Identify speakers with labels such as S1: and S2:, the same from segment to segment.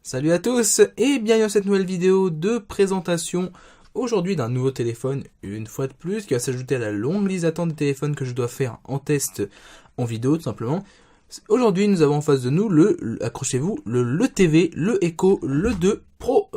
S1: Salut à tous et bienvenue dans cette nouvelle vidéo de présentation aujourd'hui d'un nouveau téléphone, une fois de plus, qui va s'ajouter à la longue liste d'attente des téléphones que je dois faire en test en vidéo tout simplement. Aujourd'hui nous avons en face de nous accrochez-vous, le TV, le Echo, le 2 Pro.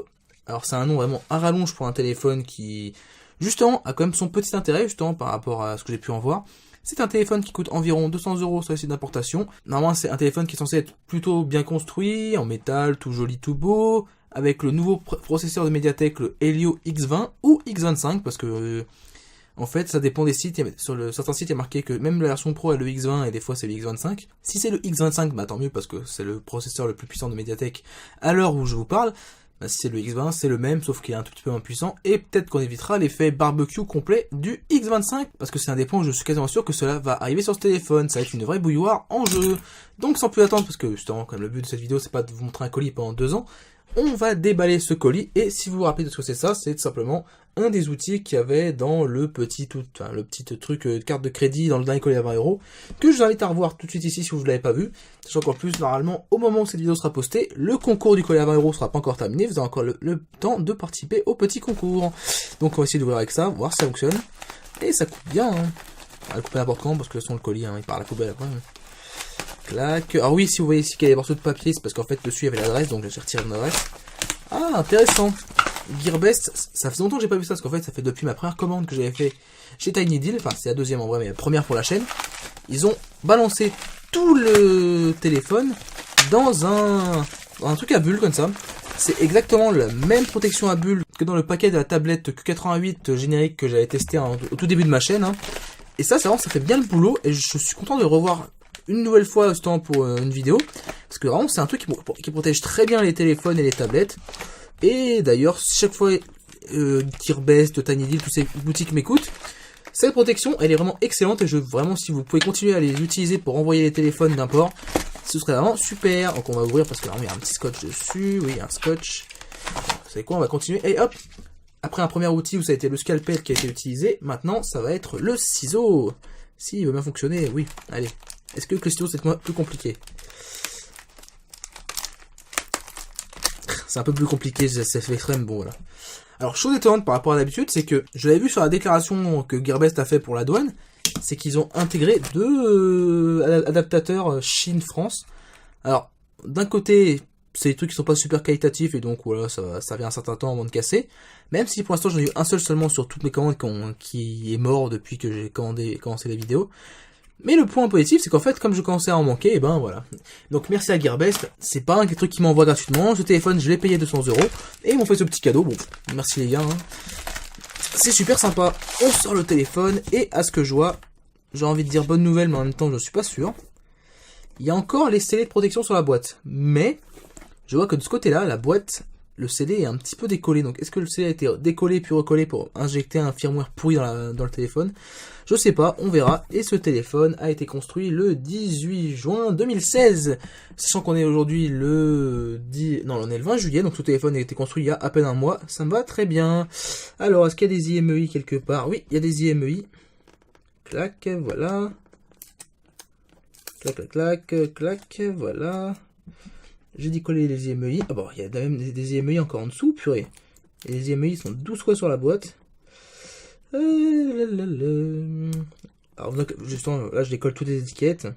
S1: Alors c'est un nom vraiment à rallonge pour un téléphone qui justement a quand même son petit intérêt justement par rapport à ce que j'ai pu en voir. C'est un téléphone qui coûte environ 200 € sur le site d'importation. Normalement, c'est un téléphone qui est censé être plutôt bien construit, en métal, tout joli, tout beau, avec le nouveau processeur de Mediatek, le Helio X20 ou X25, parce que, en fait, ça dépend des sites. Sur certains sites, il y a marqué que même la version Pro est le X20 et des fois c'est le X25. Si c'est le X25, bah tant mieux, parce que c'est le processeur le plus puissant de Mediatek à l'heure où je vous parle. Bah, si c'est le X20, c'est le même, sauf qu'il est un tout petit peu moins puissant, et peut-être qu'on évitera l'effet barbecue complet du X25, parce que c'est un des points où je suis quasiment sûr que cela va arriver sur ce téléphone, ça va être une vraie bouilloire en jeu. Donc sans plus attendre, parce que justement, comme le but de cette vidéo, c'est pas de vous montrer un colis pendant 2 ans, on va déballer ce colis, et si vous vous rappelez de ce que c'est ça, c'est tout simplement un des outils qu'il y avait dans le petit truc carte de crédit dans le dernier colis à 20 €, que je vous invite à revoir tout de suite ici si vous ne l'avez pas vu, sachant qu'en plus, normalement, au moment où cette vidéo sera postée, le concours du colis à 20 € sera pas encore terminé, vous avez encore le temps de participer au petit concours. Donc on va essayer d'ouvrir avec ça, voir si ça fonctionne, et ça coupe bien, hein. On va le couper n'importe quand, parce que le colis, hein, il part à la poubelle après. Clac. Alors oui, si vous voyez ici qu'il y a des morceaux de papier, c'est parce qu'en fait dessus il y avait l'adresse, donc j'ai retiré mon adresse. Ah, intéressant. Gearbest, ça fait longtemps que j'ai pas vu ça, parce qu'en fait ça fait depuis ma première commande que j'avais fait chez Tiny Deal, enfin c'est la deuxième en vrai, mais la première pour la chaîne. Ils ont balancé tout le téléphone dans un truc à bulles comme ça. C'est exactement la même protection à bulles que dans le paquet de la tablette Q88 générique que j'avais testé au tout début de ma chaîne. Hein. Et ça, c'est vraiment, ça fait bien le boulot, et je suis content de le revoir une nouvelle fois justement pour une vidéo, parce que vraiment c'est un truc qui protège très bien les téléphones et les tablettes. Et d'ailleurs chaque fois Gearbest, Tiny Deal, toutes ces boutiques m'écoutent, cette protection elle est vraiment excellente, et vraiment si vous pouvez continuer à les utiliser pour envoyer les téléphones d'import, ce serait vraiment super. Donc on va ouvrir parce que vraiment il y a un petit scotch dessus, oui il y a un scotch. Vous savez quoi, on va continuer, et hop, après un premier outil où ça a été le scalpel qui a été utilisé, maintenant ça va être le ciseau. Si il veut bien fonctionner, oui, allez. Est-ce que le stylo c'est plus compliqué? C'est un peu plus compliqué, c'est fait extrême, bon voilà. Alors chose étonnante par rapport à d'habitude, c'est que je l'avais vu sur la déclaration que Gearbest a fait pour la douane, c'est qu'ils ont intégré 2 adaptateurs Chine-France. Alors d'un côté, c'est des trucs qui sont pas super qualitatifs, et donc voilà, ça vient un certain temps avant de casser. Même si pour l'instant j'en ai eu un seul seulement sur toutes mes commandes qui est mort depuis que j'ai commencé les vidéos. Mais le point positif, c'est qu'en fait, comme je commençais à en manquer, et ben voilà. Donc merci à Gearbest, c'est pas un truc qui m'envoie gratuitement, ce téléphone je l'ai payé 200 €, et ils m'ont fait ce petit cadeau, bon, merci les gars, hein. C'est super sympa, on sort le téléphone, et à ce que je vois, j'ai envie de dire bonne nouvelle, mais en même temps je suis pas sûr, il y a encore les scellés de protection sur la boîte, mais je vois que de ce côté-là, la boîte, le CD est un petit peu décollé. Donc est-ce que le CD a été décollé puis recollé pour injecter un firmware pourri dans le téléphone? Je sais pas, on verra. Et ce téléphone a été construit le 18 juin 2016. Sachant qu'on est aujourd'hui on est le 20 juillet, donc ce téléphone a été construit il y a à peine un mois. Ça me va très bien. Alors, est-ce qu'il y a des IMEI quelque part? Oui, il y a des IMEI. Clac, voilà. Clac, clac, clac, clac, voilà. J'ai décollé les IMEI. Ah bon, il y a même des IMEI encore en dessous, purée. Et les IMEI sont 12 fois sur la boîte. Alors, justement, là, je décolle toutes les étiquettes.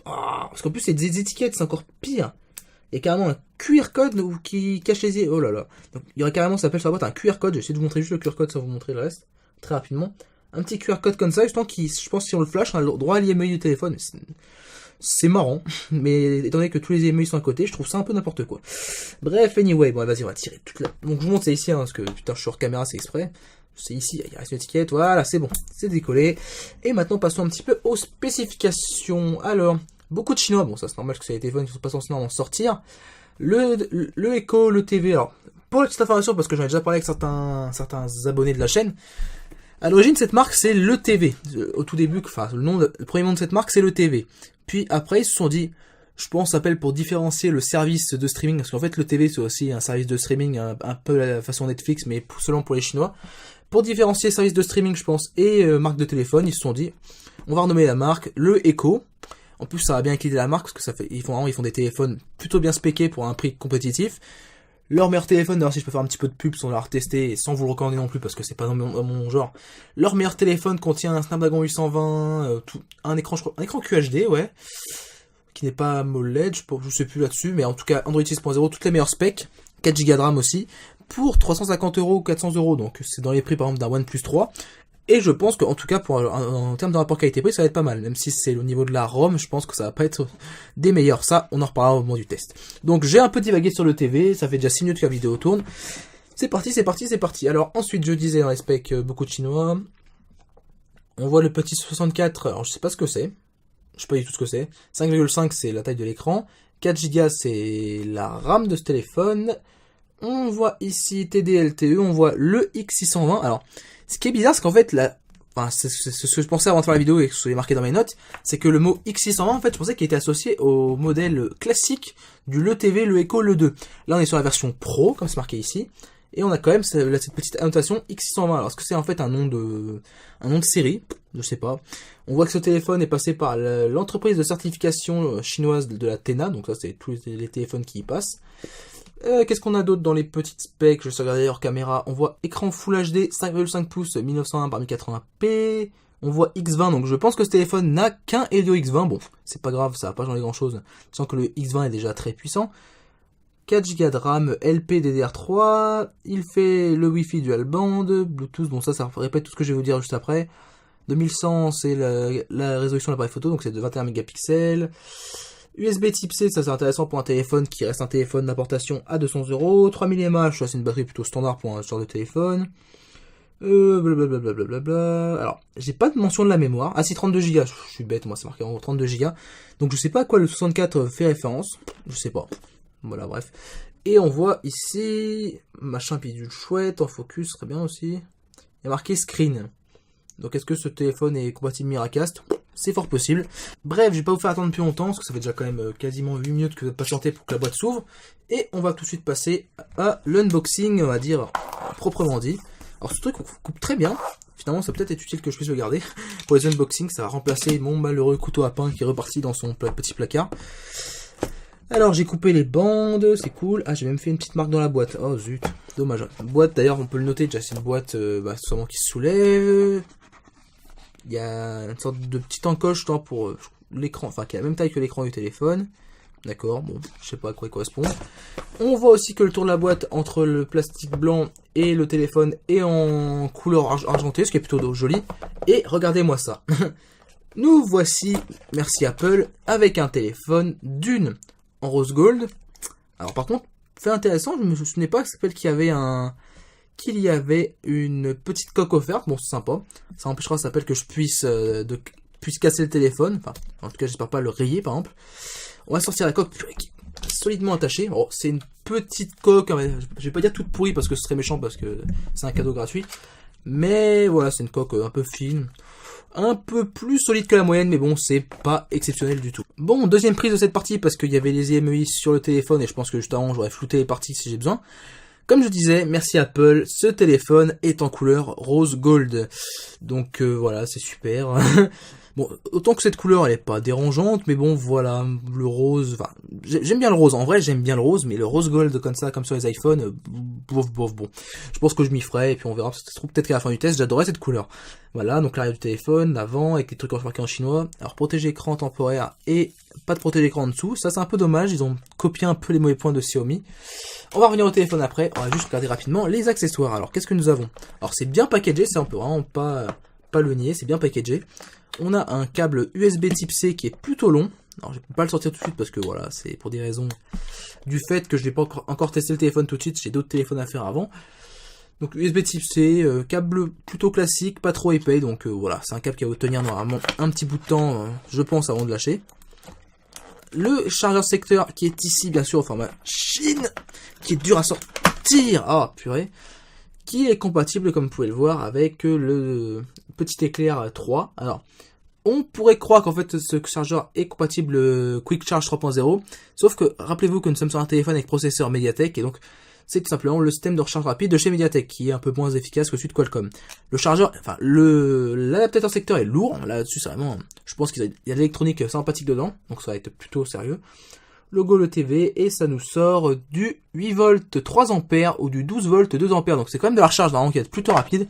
S1: Parce qu'en plus, c'est des étiquettes, c'est encore pire. Il y a carrément un QR code qui cache les IMEI. Oh là là. Donc, il y aurait carrément, ça s'appelle sur la boîte un QR code. J'essaie de vous montrer juste le QR code sans vous montrer le reste. Très rapidement. Un petit QR code comme ça, justement, qui, je pense, si on le flash, on a le droit à l'IMEI du téléphone. C'est marrant, mais étant donné que tous les IMEI sont à côté, je trouve ça un peu n'importe quoi. Bref, anyway, bon, vas-y, on va tirer toute la... Donc, je vous montre, c'est ici, hein, parce que, putain, je suis hors caméra, c'est exprès. C'est ici, il reste une étiquette, voilà, c'est bon, c'est décollé. Et maintenant, passons un petit peu aux spécifications. Alors, beaucoup de chinois, bon, ça c'est normal, parce que c'est les téléphones qui sont pas censés en sortir. Le Echo, le TV, alors, pour la petite information, parce que j'en ai déjà parlé avec certains abonnés de la chaîne, à l'origine, cette marque, c'est le TV. Au tout début, enfin, le premier nom de cette marque, c'est le TV. Puis après, ils se sont dit, je pense, ça s'appelle pour différencier le service de streaming, parce qu'en fait, le TV, c'est aussi un service de streaming, un peu la façon Netflix, mais seulement pour les Chinois. Pour différencier service de streaming, je pense, et marque de téléphone, ils se sont dit, on va renommer la marque le Echo. En plus, ça va bien équilibrer la marque parce que ils font des téléphones plutôt bien spéqués pour un prix compétitif. Leur meilleur téléphone, d'ailleurs si je peux faire un petit peu de pub sans l'avoir testé et sans vous le recommander non plus parce que c'est pas dans mon genre. Leur meilleur téléphone contient un Snapdragon 820, un écran QHD, ouais, qui n'est pas AMOLED, je sais plus là-dessus, mais en tout cas Android 6.0, toutes les meilleures specs, 4 Go de RAM aussi, pour 350 € ou 400 €, donc c'est dans les prix par exemple d'un OnePlus 3. Et je pense qu'en tout cas, en termes de rapport qualité-prix, ça va être pas mal. Même si c'est au niveau de la ROM, je pense que ça va pas être des meilleurs. Ça, on en reparlera au moment du test. Donc, j'ai un peu divagué sur le TV. Ça fait déjà 6 minutes que la vidéo tourne. C'est parti, c'est parti, c'est parti. Alors, ensuite, je disais dans les specs, beaucoup de chinois. On voit le petit 64. Alors, je sais pas ce que c'est. Je sais pas du tout ce que c'est. 5,5, c'est la taille de l'écran. 4 Go, c'est la RAM de ce téléphone. On voit ici TD-LTE. On voit le X620. Alors, ce qui est bizarre, c'est qu'en fait, c'est ce que je pensais avant de faire la vidéo et que ce soit marqué dans mes notes, c'est que le mot X620, en fait, je pensais qu'il était associé au modèle classique du LeTV, le Echo, le 2. Là, on est sur la version Pro, comme c'est marqué ici, et on a quand même cette petite annotation X620. Alors, est-ce que c'est en fait un nom de série? Je sais pas. On voit que ce téléphone est passé par l'entreprise de certification chinoise de la TENA, donc ça, c'est tous les téléphones qui y passent. Qu'est-ce qu'on a d'autre dans les petites specs? Je vais regarder hors caméra. On voit écran Full HD 5,5 pouces 1920 par 1080p. On voit X20, donc je pense que ce téléphone n'a qu'un Helio X20. Bon, c'est pas grave, ça va pas changer grand chose. Sachant que le X20 est déjà très puissant. 4 Go de RAM LP DDR3. Il fait le Wi-Fi dual band, Bluetooth. Bon, ça répète tout ce que je vais vous dire juste après. 2100, c'est la résolution de l'appareil photo, donc c'est de 21 mégapixels. USB type C, ça c'est intéressant pour un téléphone qui reste un téléphone d'importation à 200 €. 3000 mAh, ça c'est une batterie plutôt standard pour un genre de téléphone. Blablabla. Alors, j'ai pas de mention de la mémoire. Ah si, 32 Go, je suis bête, moi c'est marqué en 32 Go. Donc je sais pas à quoi le 64 fait référence. Je sais pas. Voilà, bref. Et on voit ici, machin bidule chouette, en focus, très bien aussi. Il y a marqué screen. Donc est-ce que ce téléphone est compatible Miracast? C'est fort possible. Bref, je vais pas vous faire attendre plus longtemps, parce que ça fait déjà quand même quasiment 8 minutes que vous êtes patienté pour que la boîte s'ouvre. Et on va tout de suite passer à l'unboxing, on va dire, proprement dit. Alors ce truc on coupe très bien. Finalement, ça peut être utile que je puisse le garder. Pour les unboxings, ça va remplacer mon malheureux couteau à pain qui est reparti dans son petit placard. Alors j'ai coupé les bandes, c'est cool. Ah, j'ai même fait une petite marque dans la boîte. Oh zut, dommage. Boîte d'ailleurs, on peut le noter, déjà c'est une boîte sûrement qui se soulève. Il y a une sorte de petite encoche pour l'écran, enfin qui a la même taille que l'écran du téléphone. D'accord, bon, je sais pas à quoi il correspond. On voit aussi que le tour de la boîte entre le plastique blanc et le téléphone est en couleur argentée, ce qui est plutôt joli. Et regardez-moi ça. Nous voici, merci Apple, avec un téléphone d'une en rose gold. Alors par contre, fait intéressant, je me souvenais pas qu'il y avait une petite coque offerte. Bon, c'est sympa. Ça empêchera ça s'appelle que je puisse casser le téléphone. Enfin, en tout cas, j'espère pas le rayer, par exemple. On va sortir la coque qui est solidement attachée. Oh, c'est une petite coque. Je vais pas dire toute pourrie parce que ce serait méchant parce que c'est un cadeau gratuit. Mais voilà, c'est une coque un peu fine. Un peu plus solide que la moyenne, mais bon, c'est pas exceptionnel du tout. Bon, deuxième prise de cette partie parce qu'il y avait les IMEI sur le téléphone et je pense que juste avant, j'aurais flouté les parties si j'ai besoin. Comme je disais, merci Apple, ce téléphone est en couleur rose gold. Donc voilà, c'est super. Bon, autant que cette couleur, elle est pas dérangeante, mais bon, voilà, le rose, enfin, j'aime bien le rose. En vrai, j'aime bien le rose, mais le rose gold comme ça, comme sur les iPhones, bon. Je pense que je m'y ferai, et puis on verra, ça se trouve peut-être qu'à la fin du test, j'adorais cette couleur. Voilà, donc l'arrière du téléphone, l'avant, avec les trucs marqués en chinois. Alors, protège écran temporaire et pas de protège écran en dessous. Ça, c'est un peu dommage, ils ont copié un peu les mauvais points de Xiaomi. On va revenir au téléphone après, on va juste regarder rapidement les accessoires. Alors, qu'est-ce que nous avons? Alors, c'est bien packagé, ça on peut vraiment pas le nier, c'est bien packagé. On a un câble USB type C qui est plutôt long. Alors je peux pas le sortir tout de suite parce que voilà, c'est pour des raisons du fait que je n'ai pas encore testé le téléphone tout de suite, j'ai d'autres téléphones à faire avant. Donc USB type C, câble plutôt classique, pas trop épais, donc voilà, c'est un câble qui va vous tenir normalement un petit bout de temps, je pense, avant de lâcher. Le chargeur secteur qui est ici, bien sûr, au format Chine, qui est dur à sortir, ah purée, qui est compatible, comme vous pouvez le voir, avec le petit éclair 3. Alors, on pourrait croire qu'en fait ce chargeur est compatible Quick Charge 3.0, sauf que rappelez-vous que nous sommes sur un téléphone avec processeur Mediatek, et donc c'est tout simplement le système de recharge rapide de chez Mediatek, qui est un peu moins efficace que celui de Qualcomm. Le chargeur, enfin, l'adaptateur secteur est lourd, là-dessus c'est vraiment, je pense qu'il y a de l'électronique sympathique dedans, donc ça va être plutôt sérieux. Logo le TV, et ça nous sort du 8 volts 3 ampères ou du 12 volts 2 ampères, donc c'est quand même de la recharge normalement qui va être plutôt rapide.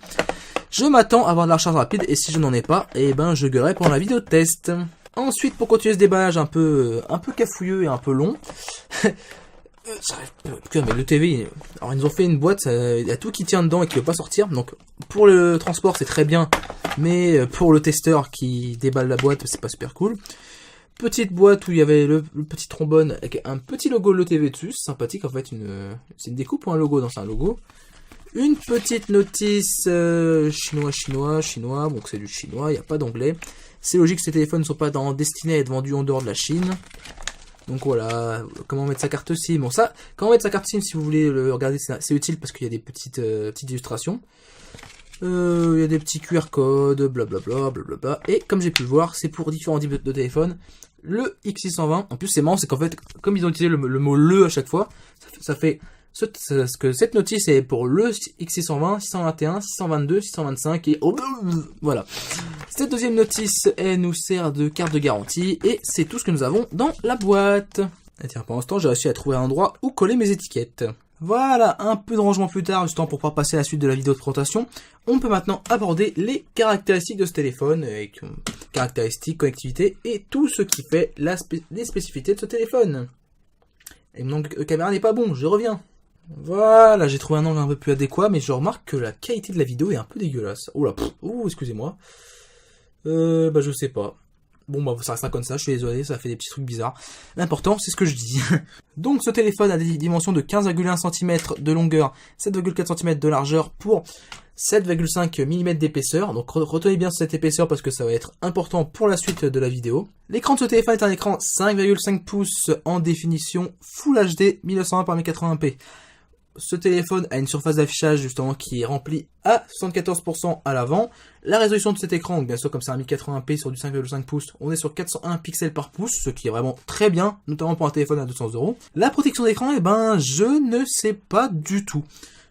S1: Je m'attends à avoir de la recharge rapide, et si je n'en ai pas, eh ben je gueulerai pendant la vidéo de test. Ensuite, pour continuer ce déballage un peu cafouilleux et un peu long, mais le TV, alors ils nous ont fait une boîte, il y a tout qui tient dedans et qui ne veut pas sortir, donc pour le transport c'est très bien, mais pour le testeur qui déballe la boîte, c'est pas super cool. Petite boîte où il y avait le petit trombone avec un petit logo le TV dessus, c'est sympathique en fait, c'est une découpe ou un logo? Non, c'est un logo. Une petite notice chinois, donc c'est du chinois, il n'y a pas d'anglais. C'est logique que ces téléphones ne sont pas destinés à être vendus en dehors de la Chine. Donc voilà, comment mettre sa carte SIM. Bon ça, comment mettre sa carte SIM si vous voulez le regarder, c'est utile parce qu'il y a des petites illustrations. Il y a des petits QR codes, blablabla, blablabla. Et comme j'ai pu le voir, c'est pour différents types de téléphones. Le X620, en plus c'est marrant, c'est qu'en fait, comme ils ont utilisé le mot le à chaque fois, ça fait que cette notice est pour le X620, 621, 622, 625 et voilà. Cette deuxième notice, elle nous sert de carte de garantie et c'est tout ce que nous avons dans la boîte. Et tiens, pendant ce temps, j'ai réussi à trouver un endroit où coller mes étiquettes. Voilà, un peu de rangement plus tard, justement pour pouvoir passer à la suite de la vidéo de présentation. On peut maintenant aborder les caractéristiques de ce téléphone, avec caractéristiques, connectivité et tout ce qui fait les spécificités de ce téléphone. Et mon angle de caméra n'est pas bon, je reviens. Voilà, j'ai trouvé un angle un peu plus adéquat, mais je remarque que la qualité de la vidéo est un peu dégueulasse. Oula, excusez-moi. Je sais pas. Bon, ça restera comme ça, je suis désolé, ça fait des petits trucs bizarres. L'important, c'est ce que je dis. Donc, ce téléphone a des dimensions de 15,1 cm de longueur, 7,4 cm de largeur pour 7,5 mm d'épaisseur. Donc, retenez bien cette épaisseur parce que ça va être important pour la suite de la vidéo. L'écran de ce téléphone est un écran 5,5 pouces en définition Full HD 1920 par 1080p. Ce téléphone a une surface d'affichage justement qui est remplie à 74% à l'avant. La résolution de cet écran, donc bien sûr comme c'est un 1080p sur du 5,5 pouces, on est sur 401 pixels par pouce, ce qui est vraiment très bien, notamment pour un téléphone à 200 €. La protection d'écran, je ne sais pas du tout.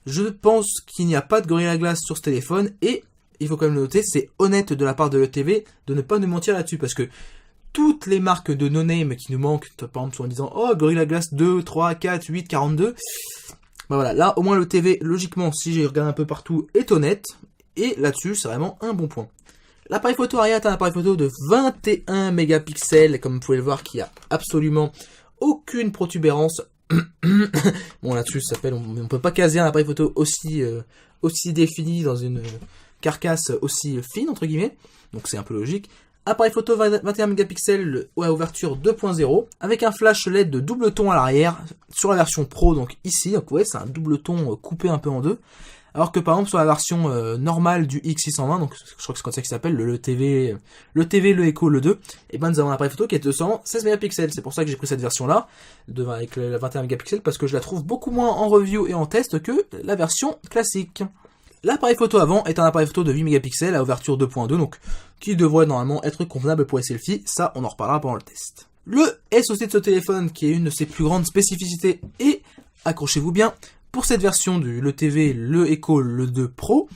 S1: Je pense qu'il n'y a pas de Gorilla Glass sur ce téléphone et il faut quand même le noter, c'est honnête de la part de l'ETV de ne pas nous mentir là-dessus parce que toutes les marques de no-name qui nous manquent, par exemple, sont en disant oh Gorilla Glass 2, 3, 4, 8, 42. Voilà, là au moins le TV, logiquement, si j'ai regardé un peu partout, est honnête. Et là-dessus, c'est vraiment un bon point. L'appareil photo arrière est un appareil photo de 21 mégapixels, comme vous pouvez le voir, qui a absolument aucune protubérance. Bon, là-dessus, ça s'appelle, on peut pas caser un appareil photo aussi défini dans une carcasse aussi fine, entre guillemets. Donc c'est un peu logique. Appareil photo 21 mégapixels à ouverture 2.0 avec un flash LED de double ton à l'arrière sur la version Pro, donc ici, donc ouais, c'est un double ton coupé un peu en deux. Alors que par exemple sur la version normale du X620, donc je crois que c'est comme ça qu'il s'appelle, le TV, le Echo, le 2, et ben nous avons un appareil photo qui est de 216 mégapixels. C'est pour ça que j'ai pris cette version là, avec la 21 mégapixels, parce que je la trouve beaucoup moins en review et en test que la version classique. L'appareil photo avant est un appareil photo de 8 mégapixels à ouverture 2.2, donc qui devrait normalement être convenable pour les selfies, ça on en reparlera pendant le test. Le SoC de ce téléphone, qui est une de ses plus grandes spécificités, et accrochez-vous bien, pour cette version du le TV, le Echo, le 2 Pro,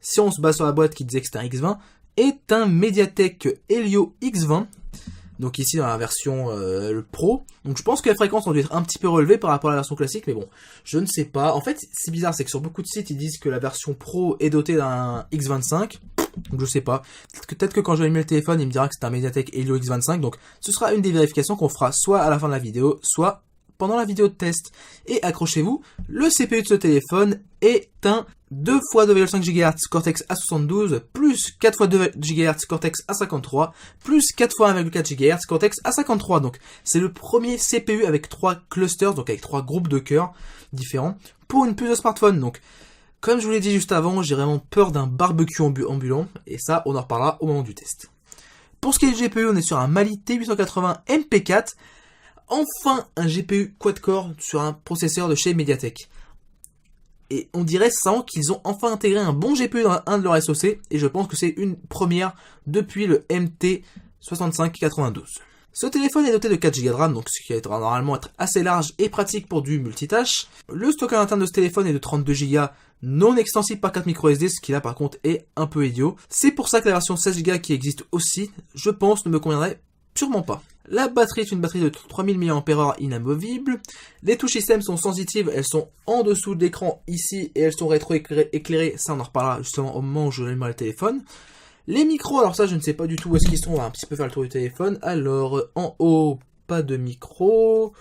S1: si on se base sur la boîte qui disait que c'était un X20, est un Mediatek Helio X20, donc ici dans la version le Pro. Donc je pense que la fréquence a dû être un petit peu relevée par rapport à la version classique, mais bon, je ne sais pas. En fait, c'est bizarre, c'est que sur beaucoup de sites, ils disent que la version Pro est dotée d'un X25. Donc je sais pas. Peut-être que quand je vais allumer le téléphone, il me dira que c'est un Mediatek Helio X25. Donc ce sera une des vérifications qu'on fera soit à la fin de la vidéo, soit pendant la vidéo de test. Et accrochez-vous, le CPU de ce téléphone est un 2 x 2,5 GHz Cortex A72 plus 4 x 2 GHz Cortex A53 plus 4 x 1,4 GHz Cortex A53. Donc c'est le premier CPU avec 3 clusters, donc avec 3 groupes de cœurs différents pour une puce de smartphone. Donc comme je vous l'ai dit juste avant, j'ai vraiment peur d'un barbecue ambulant et ça on en reparlera au moment du test. Pour ce qui est du GPU, on est sur un Mali T880 MP4. Enfin un GPU quad-core sur un processeur de chez Mediatek. Et on dirait sans qu'ils ont enfin intégré un bon GPU dans un de leurs SoC, et je pense que c'est une première depuis le MT6592. Ce téléphone est doté de 4 Go de RAM, donc ce qui va normalement être assez large et pratique pour du multitâche. Le stockage interne de ce téléphone est de 32 Go, non extensible par 4 microSD, ce qui là par contre est un peu idiot. C'est pour ça que la version 16 Go qui existe aussi, je pense, ne me conviendrait sûrement pas. La batterie est une batterie de 3000 mAh inamovible. Les touches système sont sensitives, elles sont en dessous de l'écran ici et elles sont rétro-éclairées, ça on en reparlera justement au moment où je allumerai le téléphone. Les micros, alors ça je ne sais pas du tout où est-ce qu'ils sont, on va un petit peu faire le tour du téléphone. Alors en haut, pas de micro.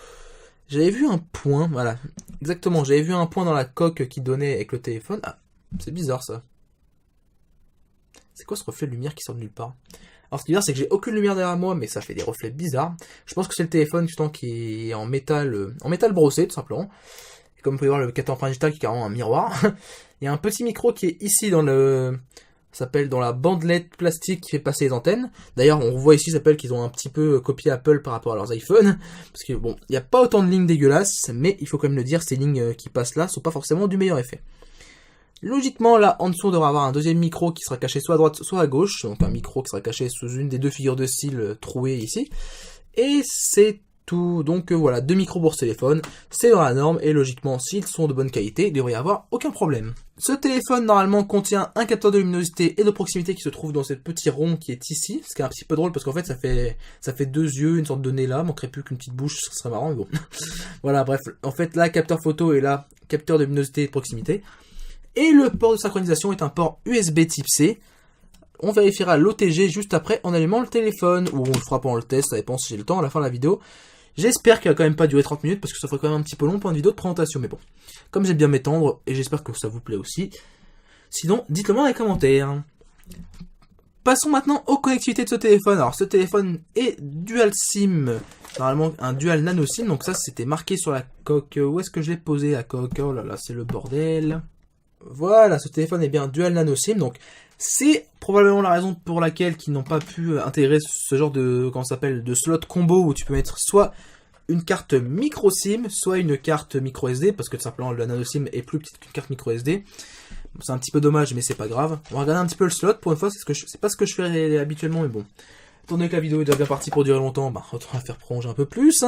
S1: J'avais vu un point, voilà, exactement, j'avais vu un point dans la coque qui donnait avec le téléphone. Ah, c'est bizarre ça. C'est quoi ce reflet de lumière qui sort de nulle part? Alors ce qui est bizarre, c'est que j'ai aucune lumière derrière moi, mais ça fait des reflets bizarres. Je pense que c'est le téléphone justement qui est en métal brossé tout simplement. Et comme vous pouvez voir, le capteur empreinte digitale qui est carrément un miroir. Il y a un petit micro qui est ici dans le... Ça s'appelle dans la bandelette plastique qui fait passer les antennes. D'ailleurs, on voit ici, ça s'appelle qu'ils ont un petit peu copié Apple par rapport à leurs iPhones. Parce que bon, il n'y a pas autant de lignes dégueulasses, mais il faut quand même le dire, ces lignes qui passent là sont pas forcément du meilleur effet. Logiquement, là, en dessous, on devrait avoir un deuxième micro qui sera caché soit à droite, soit à gauche. Donc un micro qui sera caché sous une des deux figures de style trouées ici. Et c'est tout. Donc voilà, deux micros pour ce téléphone. C'est dans la norme et logiquement, s'ils sont de bonne qualité, il ne devrait y avoir aucun problème. Ce téléphone, normalement, contient un capteur de luminosité et de proximité qui se trouve dans ce petit rond qui est ici. Ce qui est un petit peu drôle parce qu'en fait, ça fait deux yeux, une sorte de nez là. Manquerait plus qu'une petite bouche, ce serait marrant, mais bon. Voilà, bref. En fait, là, capteur photo et là, capteur de luminosité et de proximité. Et le port de synchronisation est un port USB type C. On vérifiera l'OTG juste après en allumant le téléphone. Ou on le fera pendant le test, ça dépend si j'ai le temps à la fin de la vidéo. J'espère qu'il va quand même pas durer 30 minutes parce que ça ferait quand même un petit peu long pour une vidéo de présentation. Mais bon, comme j'aime bien m'étendre et j'espère que ça vous plaît aussi. Sinon, dites-le moi dans les commentaires. Passons maintenant aux connectivités de ce téléphone. Alors ce téléphone est dual SIM. Normalement un dual nano SIM. Donc ça c'était marqué sur la coque. Où est-ce que je l'ai posé la coque? Oh là là, c'est le bordel. Voilà, ce téléphone est bien dual nano SIM, donc c'est probablement la raison pour laquelle ils n'ont pas pu intégrer ce genre de, comment ça s'appelle, de slot combo où tu peux mettre soit une carte micro SIM, soit une carte micro SD, parce que tout simplement le nano SIM est plus petite qu'une carte micro SD. C'est un petit peu dommage, mais c'est pas grave. On va regarder un petit peu le slot, pour une fois, c'est pas ce que je fais habituellement, mais bon. Étant donné que la vidéo est déjà bien partie pour durer longtemps, bah, autant la faire prolonger un peu plus.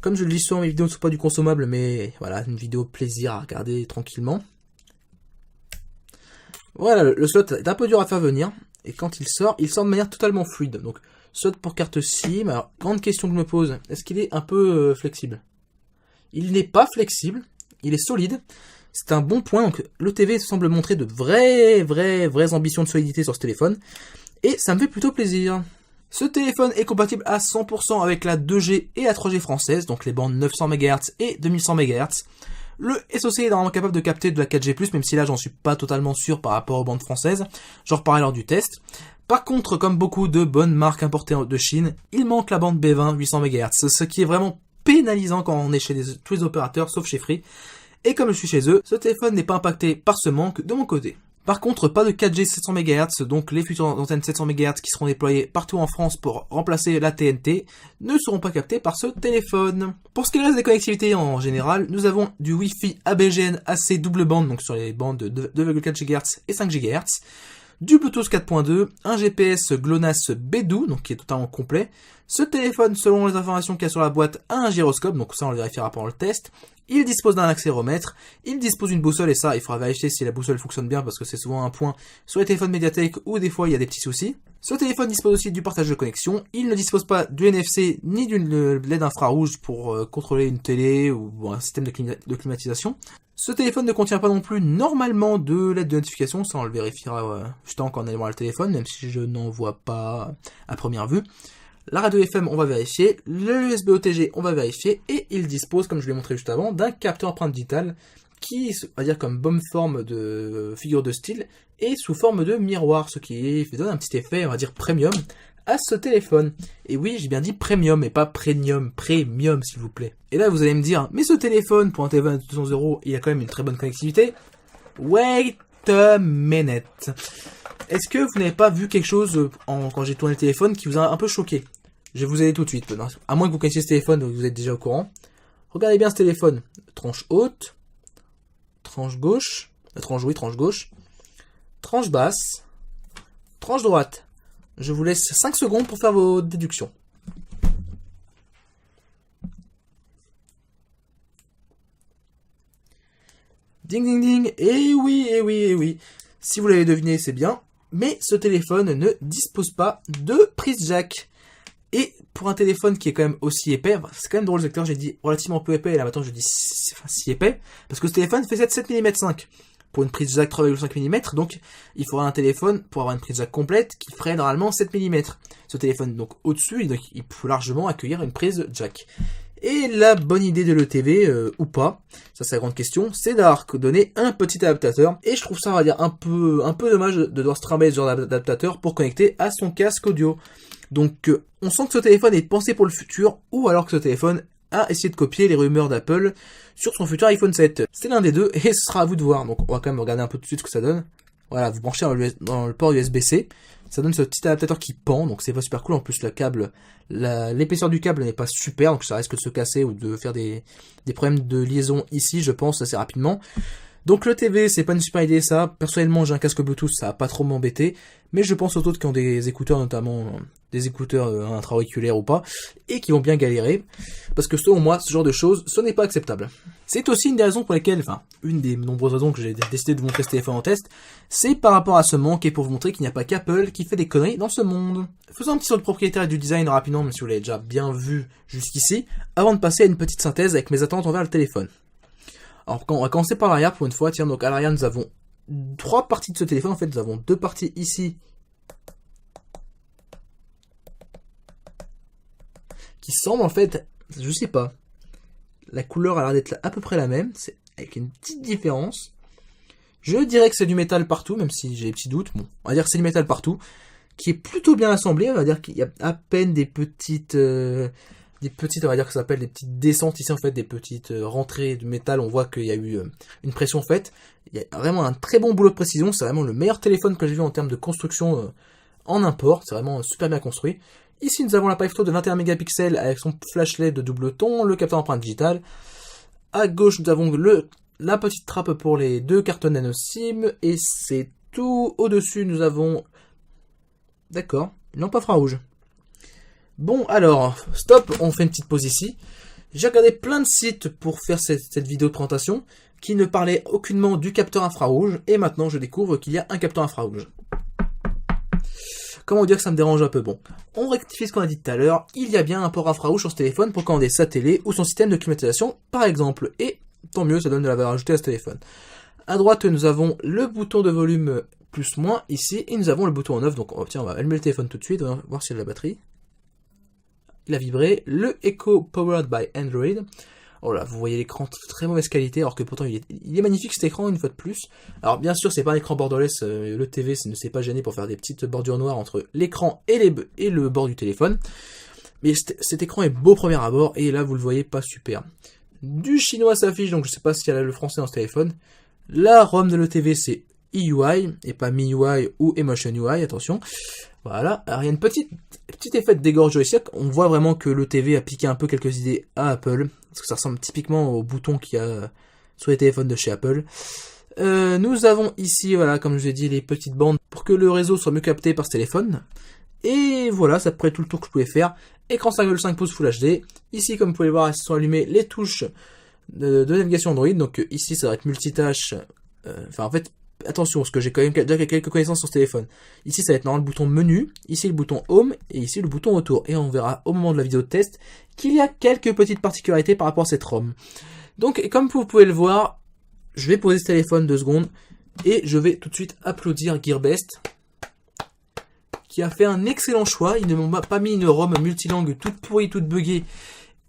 S1: Comme je le dis souvent, mes vidéos ne sont pas du consommable, mais voilà, une vidéo plaisir à regarder tranquillement. Voilà, le slot est un peu dur à faire venir, et quand il sort de manière totalement fluide. Donc, slot pour carte SIM, alors, grande question que je me pose, est-ce qu'il est un peu flexible? Il n'est pas il est solide, c'est un bon point, donc le TV semble montrer de vraies ambitions de solidité sur ce téléphone, et ça me fait plutôt plaisir. Ce téléphone est compatible à 100% avec la 2G et la 3G française, donc les bandes 900 MHz et 2100 MHz. Le SoC est normalement capable de capter de la 4G+, même si là j'en suis pas totalement sûr par rapport aux bandes françaises. J'en reparlerai lors du test. Par contre, comme beaucoup de bonnes marques importées de Chine, il manque la bande B20 800 MHz, ce qui est vraiment pénalisant quand on est chez tous les opérateurs, sauf chez Free. Et comme je suis chez eux, ce téléphone n'est pas impacté par ce manque de mon côté. Par contre, pas de 4G 700 MHz, donc les futures antennes 700 MHz qui seront déployées partout en France pour remplacer la TNT ne seront pas captées par ce téléphone. Pour ce qui reste des connectivités en général, nous avons du Wi-Fi ABGN AC double bande, donc sur les bandes de 2,4 GHz et 5 GHz, du Bluetooth 4.2, un GPS GLONASS B12, donc qui est totalement complet. Ce téléphone, selon les informations qu'il y a sur la boîte, a un gyroscope, donc ça on le vérifiera pendant le test. Il dispose d'un accéléromètre, il dispose d'une boussole, et ça, il faudra vérifier si la boussole fonctionne bien, parce que c'est souvent un point sur les téléphones Mediatek où des fois il y a des petits soucis. Ce téléphone dispose aussi du partage de connexion, il ne dispose pas du NFC ni d'une LED infrarouge pour contrôler une télé ou un système de climatisation. Ce téléphone ne contient pas non plus normalement de LED de notification, ça on le vérifiera justement quand on allumera le téléphone, même si je n'en vois pas à première vue. La radio FM, on va vérifier. Le USB OTG, on va vérifier. Et il dispose, comme je l'ai montré juste avant, d'un capteur empreinte digitale qui, on va dire comme bonne forme de figure de style et sous forme de miroir, ce qui donne un petit effet, on va dire premium, à ce téléphone. Et oui, j'ai bien dit premium et pas premium, premium s'il vous plaît. Et là, vous allez me dire, mais ce téléphone, pour un téléphone de 200 €, il a quand même une très bonne connectivité. Wait a minute. Est-ce que vous n'avez pas vu quelque chose quand j'ai tourné le téléphone qui vous a un peu choqué? Je vais vous aider tout de suite. À moins que vous connaissiez ce téléphone, donc vous êtes déjà au courant. Regardez bien ce téléphone. Tranche haute. Tranche gauche. Tranche gauche. Tranche basse. Tranche droite. Je vous laisse 5 secondes pour faire vos déductions. Ding ding ding, eh oui, eh oui, eh oui. Si vous l'avez deviné, c'est bien. Mais ce téléphone ne dispose pas de prise jack. Et pour un téléphone qui est quand même aussi épais, c'est quand même drôle, secteur, j'ai dit relativement peu épais, et là maintenant je dis si épais, parce que ce téléphone fait 7 mm 5 pour une prise jack 3,5 mm, donc il faudra un téléphone pour avoir une prise jack complète qui ferait normalement 7 mm. Ce téléphone, donc au-dessus, il peut largement accueillir une prise jack. Et la bonne idée de l'ETV, ou pas, ça c'est la grande question, c'est d'avoir donné un petit adaptateur, et je trouve ça, on va dire, un peu dommage de devoir se trimballer ce genre d'adaptateur pour connecter à son casque audio. Donc on sent que ce téléphone est pensé pour le futur, ou alors que ce téléphone a essayé de copier les rumeurs d'Apple sur son futur iPhone 7. C'est l'un des deux, et ce sera à vous de voir. Donc on va quand même regarder un peu tout de suite ce que ça donne. Voilà, vous branchez dans le port USB-C, ça donne ce petit adaptateur qui pend, donc c'est pas super cool. En plus, le câble, l'épaisseur du câble n'est pas super, donc ça risque de se casser ou de faire des problèmes de liaison ici, je pense, assez rapidement. Donc le TV, c'est pas une super idée ça. Personnellement, j'ai un casque Bluetooth, ça va pas trop m'embêter. Mais je pense aux autres qui ont des écouteurs, notamment des écouteurs intra-auriculaires ou pas, et qui vont bien galérer. Parce que selon moi, ce genre de choses, ce n'est pas acceptable. C'est aussi une des raisons pour lesquelles, enfin, une des nombreuses raisons que j'ai décidé de vous montrer ce téléphone en test, c'est par rapport à ce manque et pour vous montrer qu'il n'y a pas qu'Apple qui fait des conneries dans ce monde. Faisons un petit saut de propriétaire et du design rapidement, même si vous l'avez déjà bien vu jusqu'ici, avant de passer à une petite synthèse avec mes attentes envers le téléphone. Alors, on va commencer par l'arrière pour une fois. Tiens, donc à l'arrière, nous avons 3 parties de ce téléphone. En fait, nous avons 2 parties ici qui semblent en fait, je sais pas, la couleur a l'air d'être à peu près la même, c'est avec une petite différence. Je dirais que c'est du métal partout, même si j'ai des petits doutes. Bon, on va dire que c'est du métal partout, qui est plutôt bien assemblé. On va dire qu'il y a à peine des petites, on va dire que ça s'appelle des petites descentes ici, en fait, des petites rentrées de métal. On voit qu'il y a eu une pression faite. Il y a vraiment un très bon boulot de précision. C'est vraiment le meilleur téléphone que j'ai vu en termes de construction en import. C'est vraiment super bien construit. Ici, nous avons l'appareil photo de 21 mégapixels avec son flashlight de double ton, le capteur empreinte digitale. À gauche, nous avons la petite trappe pour les 2 cartons nano SIM. Et c'est tout. Au-dessus, nous avons... D'accord, une lampe infrarouge. Bon, alors, stop, on fait une petite pause ici. J'ai regardé plein de sites pour faire cette vidéo de présentation qui ne parlaient aucunement du capteur infrarouge. Et maintenant, je découvre qu'il y a un capteur infrarouge. Comment dire que ça me dérange un peu? Bon, on rectifie ce qu'on a dit tout à l'heure. Il y a bien un port infrarouge sur ce téléphone pour commander sa télé ou son système de climatisation, par exemple. Et tant mieux, ça donne de la valeur ajoutée à ce téléphone. À droite, nous avons le bouton de volume plus-moins ici. Et nous avons le bouton en off. Donc, tiens, on va allumer le téléphone tout de suite. On va voir s'il y a de la batterie. Il a vibré. Le Echo Powered by Android. Oh là, vous voyez l'écran de très mauvaise qualité, alors que pourtant il est magnifique cet écran une fois de plus. Alors bien sûr, c'est pas un écran borderless, le TV ne s'est pas gêné pour faire des petites bordures noires entre l'écran et le bord du téléphone. Mais cet écran est beau au premier abord, et là vous le voyez pas super. Du chinois s'affiche, donc je sais pas s'il y a le français dans ce téléphone. La ROM de l'ETV c'est EUI, et pas MIUI ou Emotion UI, attention. Voilà, alors il y a une petit effet de dégorge ici, on voit vraiment que l'ETV a piqué un peu quelques idées à Apple, parce que ça ressemble typiquement au bouton qu'il y a sur les téléphones de chez Apple. Nous avons ici, voilà, comme je vous ai dit, les petites bandes pour que le réseau soit mieux capté par ce téléphone. Et voilà, ça pourrait être tout le tour que je pouvais faire. Écran 5,5 pouces Full HD. Ici, comme vous pouvez voir, elles sont allumées les touches de navigation Android. Donc ici, ça va être multitâche. En fait, attention, parce que j'ai quand même déjà quelques connaissances sur ce téléphone. Ici, ça va être normalement le bouton menu, ici le bouton home, et ici le bouton retour. Et on verra au moment de la vidéo de test qu'il y a quelques petites particularités par rapport à cette ROM. Donc, comme vous pouvez le voir, je vais poser ce téléphone 2 secondes, et je vais tout de suite applaudir Gearbest, qui a fait un excellent choix. Ils ne m'ont pas mis une ROM multilangue toute pourrie, toute buggée,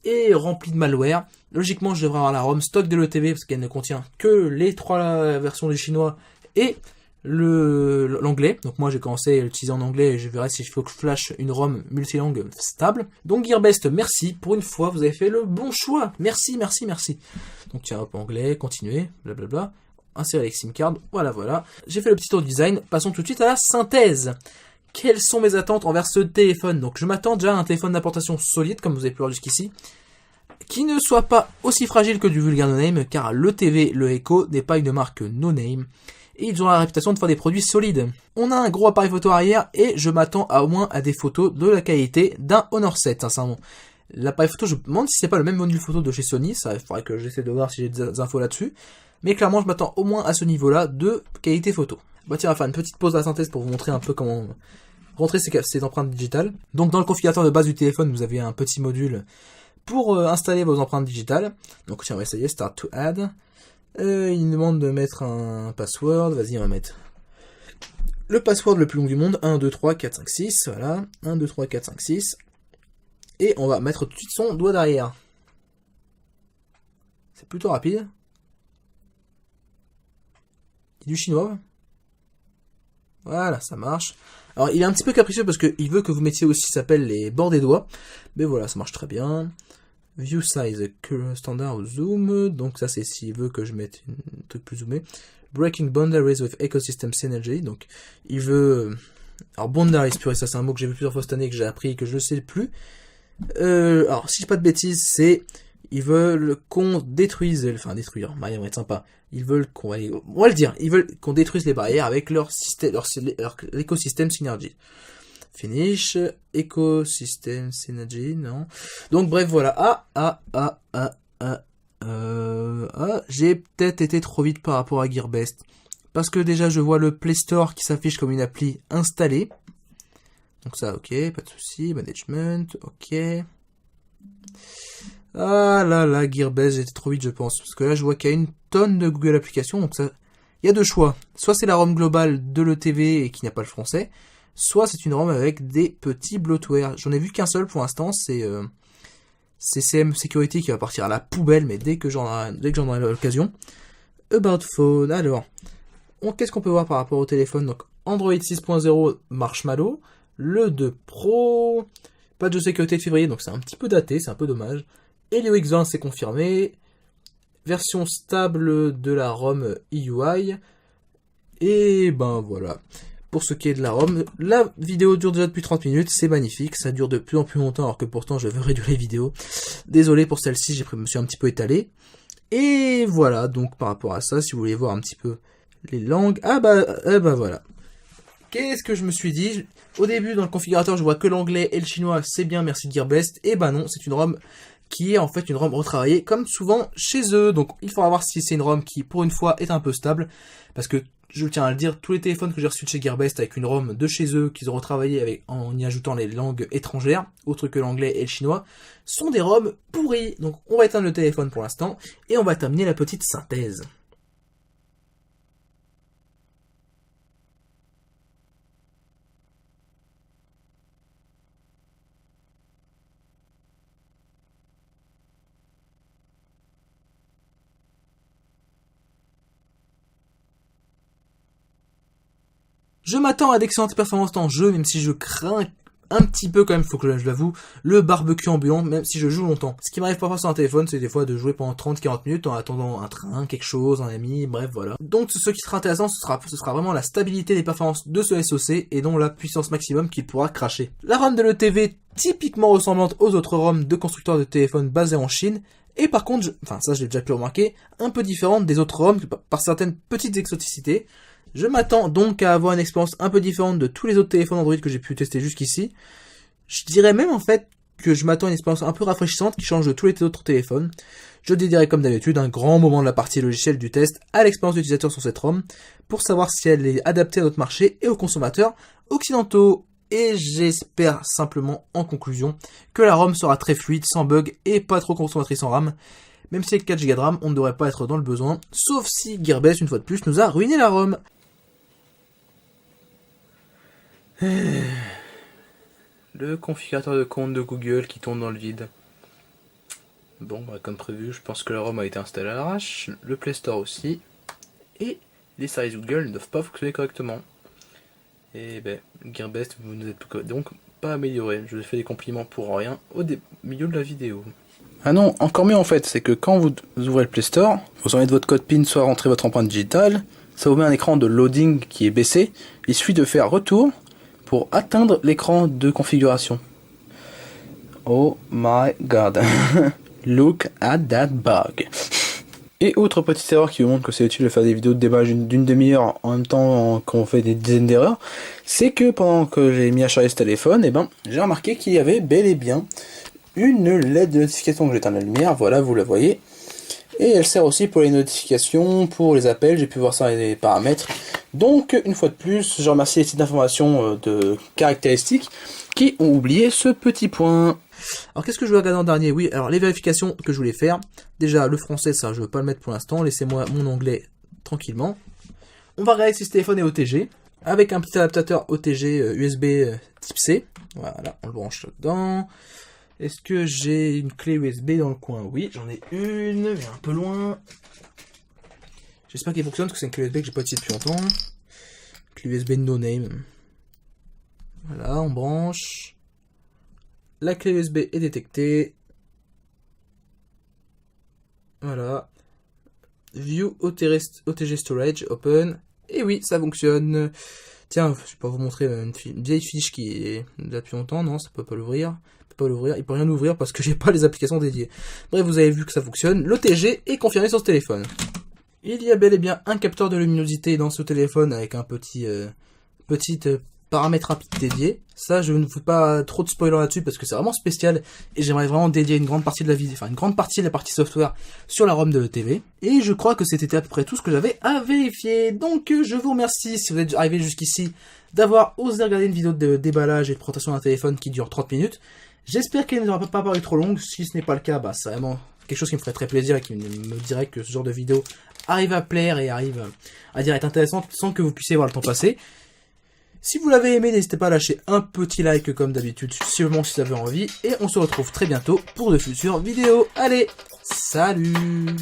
S1: et remplie de malware. Logiquement, je devrais avoir la ROM stock de l'ETV, parce qu'elle ne contient que les 3 versions du chinois, et l'anglais. Donc moi j'ai commencé à l'utiliser en anglais et je verrai si il faut que je flash une ROM multilangue stable. Donc Gearbest, merci, pour une fois vous avez fait le bon choix. Merci, merci, merci. Donc tiens, hop, anglais, continuer, blablabla. Insérer les SIM card, voilà. J'ai fait le petit tour de design, passons tout de suite à la synthèse. Quelles sont mes attentes envers ce téléphone? Donc je m'attends déjà à un téléphone d'importation solide, comme vous avez pu voir jusqu'ici, qui ne soit pas aussi fragile que du vulgaire no-name, car le TV, le Echo, n'est pas une marque no-name. Et ils ont la réputation de faire des produits solides. On a un gros appareil photo arrière et je m'attends au moins à des photos de la qualité d'un Honor 7, sincèrement. L'appareil photo, je me demande si c'est pas le même module photo de chez Sony, ça il faudrait que j'essaie de voir si j'ai des infos là-dessus. Mais clairement, je m'attends au moins à ce niveau-là de qualité photo. Bah tiens, on va faire une petite pause à la synthèse pour vous montrer un peu comment rentrer ces empreintes digitales. Donc dans le configurateur de base du téléphone, vous avez un petit module pour installer vos empreintes digitales. Donc tiens, on va essayer, Start to Add. Il nous demande de mettre un password, vas-y on va mettre le password le plus long du monde, 1, 2, 3, 4, 5, 6, voilà, 1, 2, 3, 4, 5, 6. Et on va mettre tout de suite son doigt derrière. C'est plutôt rapide. Du chinois. Voilà, ça marche. Alors, il est un petit peu capricieux parce qu'il veut que vous mettiez aussi, ça s'appelle les bords des doigts. Mais voilà, ça marche très bien. View size, standard zoom. Donc ça, c'est s'il veut que je mette un truc plus zoomé. Breaking boundaries with ecosystem synergy. Donc, il veut... Alors, boundaries, purée, ça c'est un mot que j'ai vu plusieurs fois cette année, que j'ai appris et que je ne sais plus. Alors, si je dis pas de bêtises, c'est... Ils veulent qu'on détruise... Enfin, détruire, Mario va être sympa. Ils veulent qu'on... On va le dire. Ils veulent qu'on détruise les barrières avec leur système, l'écosystème synergy. Finish. Ecosystem synergy, non. Donc, bref, voilà. J'ai peut-être été trop vite par rapport à Gearbest. Parce que déjà, je vois le Play Store qui s'affiche comme une appli installée. Donc ça, ok, pas de souci. Management, ok. Ah là là, Gearbest, j'étais trop vite, je pense. Parce que là, je vois qu'il y a une tonne de Google Applications. Donc ça, il y a deux choix. Soit c'est la ROM globale de l'ETV et qui n'a pas le français. Soit c'est une ROM avec des petits bloatware. J'en ai vu qu'un seul pour l'instant, c'est CM Security qui va partir à la poubelle, mais dès que j'en aurai l'occasion. About Phone, alors, qu'est-ce qu'on peut voir par rapport au téléphone? Donc Android 6.0 Marshmallow, le 2 Pro, pas de sécurité de février, donc c'est un petit peu daté, c'est un peu dommage. Helio X20 c'est confirmé, version stable de la ROM EUI, et ben voilà. Pour ce qui est de la ROM, la vidéo dure déjà depuis 30 minutes, c'est magnifique, ça dure de plus en plus longtemps alors que pourtant je veux réduire les vidéos. Désolé pour celle-ci, je me suis un petit peu étalé. Et voilà, donc par rapport à ça, si vous voulez voir un petit peu les langues, voilà. Qu'est-ce que je me suis dit? Au début, dans le configurateur, je vois que l'anglais et le chinois, c'est bien, merci Gearbest. Et ben non, c'est une ROM qui est en fait une ROM retravaillée, comme souvent chez eux. Donc il faudra voir si c'est une ROM qui, pour une fois, est un peu stable. Parce que, je tiens à le dire, tous les téléphones que j'ai reçus de chez Gearbest avec une ROM de chez eux, qu'ils ont retravaillé en y ajoutant les langues étrangères, autres que l'anglais et le chinois, sont des ROM pourries. Donc on va éteindre le téléphone pour l'instant, et on va terminer la petite synthèse. Je m'attends à d'excellentes performances en jeu, même si je crains un petit peu quand même, faut que je l'avoue, le barbecue ambulant, même si je joue longtemps. Ce qui m'arrive parfois sur un téléphone, c'est des fois de jouer pendant 30-40 minutes en attendant un train, quelque chose, un ami, bref, voilà. Donc ce qui sera intéressant, ce sera vraiment la stabilité des performances de ce SoC et donc la puissance maximum qu'il pourra cracher. La ROM de l'ETV, typiquement ressemblante aux autres ROM de constructeurs de téléphones basés en Chine, et par contre, ça je l'ai déjà pu remarquer, un peu différente des autres ROM par certaines petites exoticités. Je m'attends donc à avoir une expérience un peu différente de tous les autres téléphones Android que j'ai pu tester jusqu'ici. Je dirais même en fait que je m'attends à une expérience un peu rafraîchissante qui change de tous les autres téléphones. Je dédierai comme d'habitude un grand moment de la partie logicielle du test à l'expérience d'utilisateur sur cette ROM pour savoir si elle est adaptée à notre marché et aux consommateurs occidentaux. Et j'espère simplement en conclusion que la ROM sera très fluide, sans bug et pas trop consommatrice en RAM. Même si avec 4 Go de RAM, on ne devrait pas être dans le besoin, sauf si Gearbest, une fois de plus, nous a ruiné la ROM. Le configurateur de compte de Google qui tombe dans le vide. Bon, bah, comme prévu, je pense que la ROM a été installée à l'arrache, le Play Store aussi, et les services Google ne doivent pas fonctionner correctement. Et ben, Gearbest, vous ne êtes donc pas amélioré. Je vous ai fait des compliments pour rien au milieu de la vidéo. Ah non, encore mieux en fait, c'est que quand vous ouvrez le Play Store, vous enlevez votre code PIN, soit rentrez votre empreinte digitale, ça vous met un écran de loading qui est baissé, il suffit de faire retour pour atteindre l'écran de configuration. Oh my god. Look at that bug. Et autre petite erreur qui vous montre que c'est utile de faire des vidéos de débat d'une demi-heure en même temps qu'on fait des dizaines d'erreurs, c'est que pendant que j'ai mis à charger ce téléphone, j'ai remarqué qu'il y avait bel et bien une LED de notification que j'éteins la lumière, voilà, vous la voyez. Et elle sert aussi pour les notifications, pour les appels, j'ai pu voir ça dans les paramètres. Donc, une fois de plus, je remercie les sites d'information de caractéristiques qui ont oublié ce petit point. Alors, qu'est-ce que je voulais regarder en dernier? Oui, alors les vérifications que je voulais faire. Déjà, le français, ça, je ne veux pas le mettre pour l'instant. Laissez-moi mon anglais tranquillement. On va regarder si ce téléphone est OTG, avec un petit adaptateur OTG USB type C. Voilà, on le branche dedans. Est-ce que j'ai une clé USB dans le coin? Oui, j'en ai une, mais un peu loin. J'espère qu'il fonctionne, parce que c'est une clé USB que j'ai pas utilisée depuis longtemps. Clé USB no name. Voilà, on branche. La clé USB est détectée. Voilà. View OTG Storage, open. Et oui, ça fonctionne. Tiens, je vais pas vous montrer une vieille fiche qui est là depuis longtemps. Non, ça peut pas l'ouvrir. Il peut rien ouvrir parce que j'ai pas les applications dédiées. Bref, vous avez vu que ça fonctionne. L'OTG est confirmé sur ce téléphone. Il y a bel et bien un capteur de luminosité dans ce téléphone avec un petit paramètre rapide dédié. Ça, je ne fais pas trop de spoilers là-dessus parce que c'est vraiment spécial et j'aimerais vraiment dédier une grande partie de la vidéo, enfin une grande partie de la partie software sur la ROM de l'ETV. Et je crois que c'était à peu près tout ce que j'avais à vérifier. Donc, je vous remercie si vous êtes arrivé jusqu'ici d'avoir osé regarder une vidéo de déballage et de présentation d'un téléphone qui dure 30 minutes. J'espère qu'elle ne va pas paru trop longue. Si ce n'est pas le cas, bah, c'est vraiment quelque chose qui me ferait très plaisir et qui me dirait que ce genre de vidéo arrive à plaire et arrive à dire être intéressante sans que vous puissiez voir le temps passer. Si vous l'avez aimé, n'hésitez pas à lâcher un petit like comme d'habitude, sûrement si vous avez envie. Et on se retrouve très bientôt pour de futures vidéos. Allez, salut!